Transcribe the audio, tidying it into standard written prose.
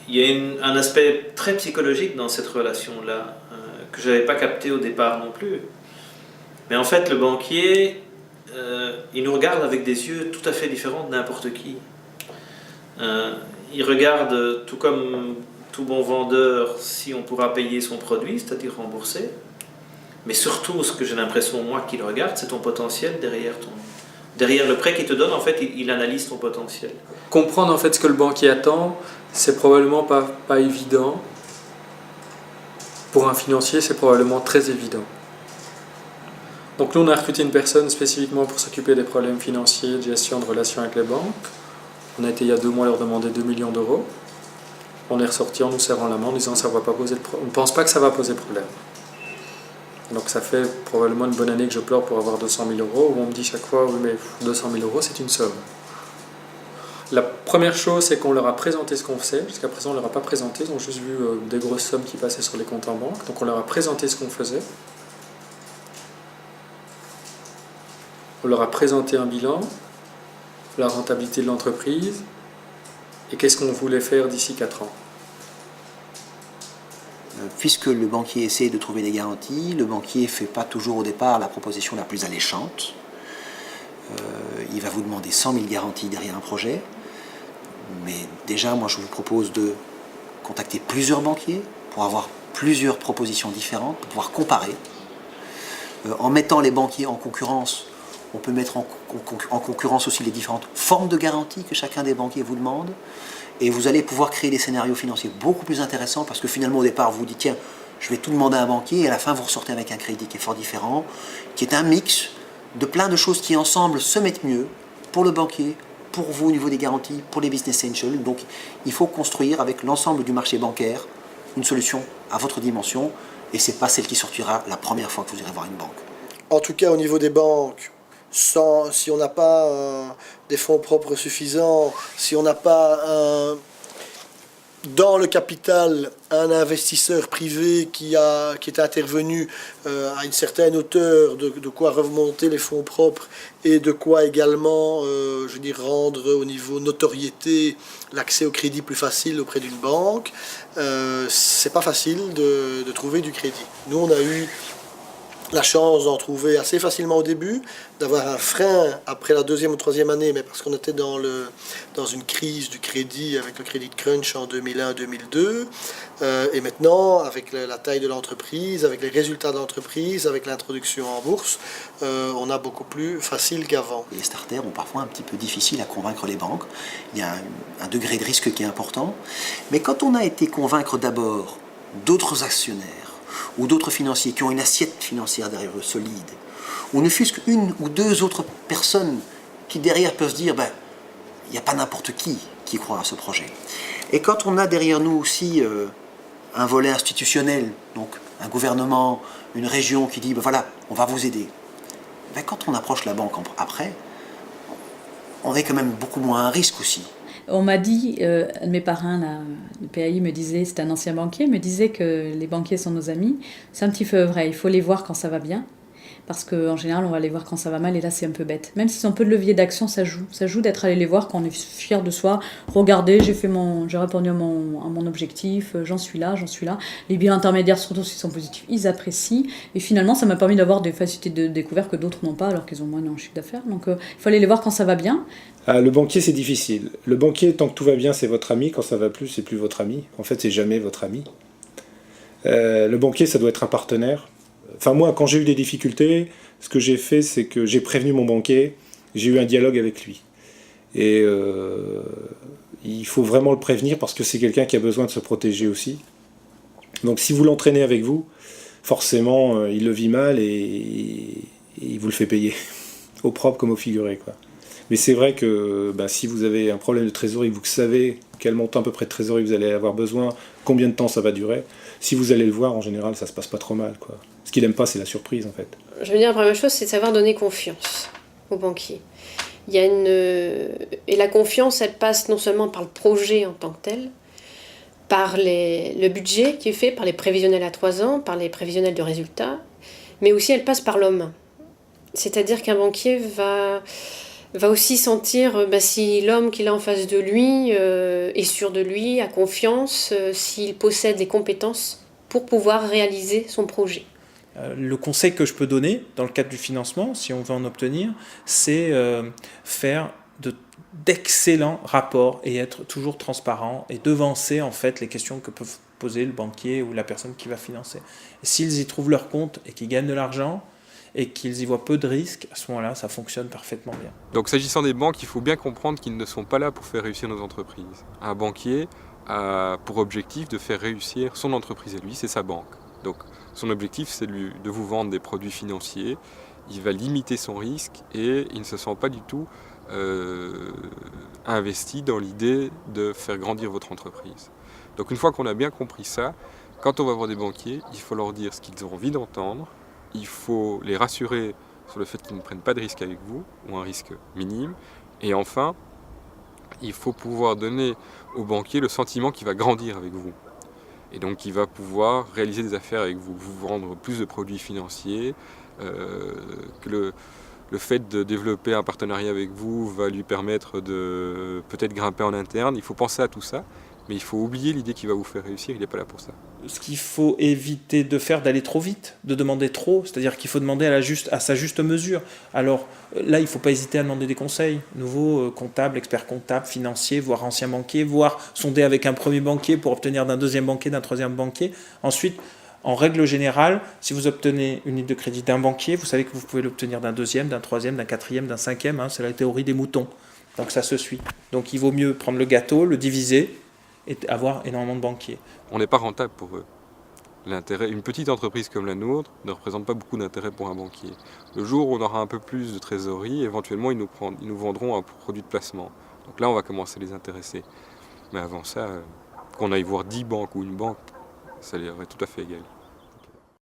il y a un aspect très psychologique dans cette relation-là, que je n'avais pas capté au départ non plus. Mais en fait, le banquier, il nous regarde avec des yeux tout à fait différents de n'importe qui. Il regarde, tout comme tout bon vendeur, si on pourra payer son produit, c'est-à-dire rembourser. Mais surtout, ce que j'ai l'impression, moi, qu'il regarde, c'est ton potentiel derrière le prêt qu'il te donne. En fait, il analyse ton potentiel. Comprendre en fait ce que le banquier attend, c'est probablement pas évident. Pour un financier, c'est probablement très évident. Donc nous, on a recruté une personne spécifiquement pour s'occuper des problèmes financiers, de gestion de relations avec les banques. On a été il y a 2 mois leur demander 2 millions d'euros. On est ressorti en nous serrant la main en disant ça va pas poser de problème. On ne pense pas que ça va poser problème. Donc ça fait probablement une bonne année que je pleure pour avoir 200 000 euros, où on me dit chaque fois oui mais 200 000 euros c'est une somme. La première chose, c'est qu'on leur a présenté ce qu'on faisait. Jusqu'à présent, on ne leur a pas présenté. Ils ont juste vu des grosses sommes qui passaient sur les comptes en banque. Donc on leur a présenté ce qu'on faisait. On leur a présenté un bilan, la rentabilité de l'entreprise et qu'est-ce qu'on voulait faire d'ici 4 ans. Puisque le banquier essaie de trouver des garanties, le banquier ne fait pas toujours au départ la proposition la plus alléchante. Il va vous demander 100 000 garanties derrière un projet. Mais déjà, moi, je vous propose de contacter plusieurs banquiers pour avoir plusieurs propositions différentes, pour pouvoir comparer. En mettant les banquiers en concurrence, on peut mettre en concurrence aussi les différentes formes de garanties que chacun des banquiers vous demande. Et vous allez pouvoir créer des scénarios financiers beaucoup plus intéressants parce que finalement, au départ, vous vous dites, tiens, je vais tout demander à un banquier et à la fin, vous ressortez avec un crédit qui est fort différent, qui est un mix de plein de choses qui ensemble se mettent mieux pour le banquier, pour vous au niveau des garanties, pour les business angels. Donc il faut construire avec l'ensemble du marché bancaire une solution à votre dimension et ce n'est pas celle qui sortira la première fois que vous irez voir une banque. En tout cas au niveau des banques, si on n'a pas des fonds propres suffisants, si on n'a pas dans le capital un investisseur privé qui est intervenu à une certaine hauteur, de quoi remonter les fonds propres et de quoi également rendre au niveau notoriété l'accès au crédit plus facile auprès d'une banque, c'est pas facile de trouver du crédit. Nous on a eu la chance d'en trouver assez facilement au début, d'avoir un frein après la 2e ou 3e année, mais parce qu'on était dans une crise du crédit avec le crédit crunch en 2001-2002. Et maintenant, avec la taille de l'entreprise, avec les résultats de l'entreprise, avec l'introduction en bourse, on a beaucoup plus facile qu'avant. Les starters ont parfois un petit peu difficile à convaincre les banques. Il y a un degré de risque qui est important. Mais quand on a été convaincre d'abord d'autres actionnaires, ou d'autres financiers qui ont une assiette financière derrière eux solide, ou ne fût-ce qu'une ou deux autres personnes qui derrière peuvent se dire il n'y a pas n'importe qui croit à ce projet. Et quand on a derrière nous aussi un volet institutionnel, donc un gouvernement, une région qui dit voilà, on va vous aider, quand on approche la banque après, on est quand même beaucoup moins à risque aussi. On m'a dit, un de mes parrains, là, le PAI me disait, c'est un ancien banquier, me disait que les banquiers sont nos amis. C'est un petit peu vrai, il faut les voir quand ça va bien. Parce qu'en général, on va les voir quand ça va mal, et là, c'est un peu bête. Même s'ils ont peu de levier d'action, ça joue. Ça joue d'être allé les voir quand on est fier de soi. Regardez, j'ai répondu à mon objectif, j'en suis là. Les biens intermédiaires, surtout s'ils sont positifs, ils apprécient. Et finalement, ça m'a permis d'avoir des facilités de découverte que d'autres n'ont pas, alors qu'ils ont moins de chiffre d'affaires. Donc, il faut aller les voir quand ça va bien. Le banquier, c'est difficile. Le banquier, tant que tout va bien, c'est votre ami. Quand ça va plus, c'est plus votre ami. En fait, c'est jamais votre ami. Le banquier, ça doit être un partenaire. Enfin, moi, quand j'ai eu des difficultés, ce que j'ai fait, c'est que j'ai prévenu mon banquier, j'ai eu un dialogue avec lui. Et il faut vraiment le prévenir parce que c'est quelqu'un qui a besoin de se protéger aussi. Donc, si vous l'entraînez avec vous, forcément, il le vit mal et il vous le fait payer, au propre comme au figuré, quoi. Mais c'est vrai que si vous avez un problème de trésorerie, vous savez quel montant à peu près de trésorerie vous allez avoir besoin, combien de temps ça va durer, si vous allez le voir, en général, ça se passe pas trop mal, quoi. Ce qu'il aime pas, c'est la surprise, en fait. Je veux dire, la première chose, c'est de savoir donner confiance aux banquiers. Et la confiance, elle passe non seulement par le projet en tant que tel, par le budget qui est fait, par les prévisionnels à 3 ans, par les prévisionnels de résultats, mais aussi elle passe par l'homme. C'est-à-dire qu'un banquier va va aussi sentir si l'homme qu'il a en face de lui est sûr de lui, a confiance, s'il possède les compétences pour pouvoir réaliser son projet. Le conseil que je peux donner dans le cadre du financement, si on veut en obtenir, c'est faire d'excellents rapports et être toujours transparent et devancer en fait les questions que peuvent poser le banquier ou la personne qui va financer. Et s'ils y trouvent leur compte et qu'ils gagnent de l'argent et qu'ils y voient peu de risques, à ce moment-là, ça fonctionne parfaitement bien. Donc s'agissant des banques, il faut bien comprendre qu'ils ne sont pas là pour faire réussir nos entreprises. Un banquier a pour objectif de faire réussir son entreprise et lui, c'est sa banque. Donc son objectif, c'est de vous vendre des produits financiers, il va limiter son risque et il ne se sent pas du tout investi dans l'idée de faire grandir votre entreprise. Donc une fois qu'on a bien compris ça, quand on va voir des banquiers, il faut leur dire ce qu'ils ont envie d'entendre, il faut les rassurer sur le fait qu'ils ne prennent pas de risque avec vous, ou un risque minime, et enfin, il faut pouvoir donner au banquier le sentiment qu'il va grandir avec vous. Et donc il va pouvoir réaliser des affaires avec vous, vous vendre plus de produits financiers, que le fait de développer un partenariat avec vous va lui permettre de peut-être grimper en interne. Il faut penser à tout ça, mais il faut oublier l'idée qui va vous faire réussir, il n'est pas là pour ça. Ce qu'il faut éviter de faire, d'aller trop vite, de demander trop, c'est-à-dire qu'il faut demander à sa juste mesure. Alors là, il ne faut pas hésiter à demander des conseils, nouveaux comptables, experts comptables, financiers, voire anciens banquiers, voire sonder avec un premier banquier pour obtenir d'un deuxième banquier, d'un troisième banquier. Ensuite, en règle générale, si vous obtenez une ligne de crédit d'un banquier, vous savez que vous pouvez l'obtenir d'un deuxième, d'un troisième, d'un quatrième, d'un cinquième, c'est la théorie des moutons. Donc ça se suit. Donc il vaut mieux prendre le gâteau, le diviser, et avoir énormément de banquiers. On n'est pas rentable pour eux. Une petite entreprise comme la nôtre ne représente pas beaucoup d'intérêt pour un banquier. Le jour où on aura un peu plus de trésorerie, éventuellement ils nous vendront un produit de placement. Donc là on va commencer à les intéresser. Mais avant ça, qu'on aille voir 10 banques ou une banque, ça leur est tout à fait égal.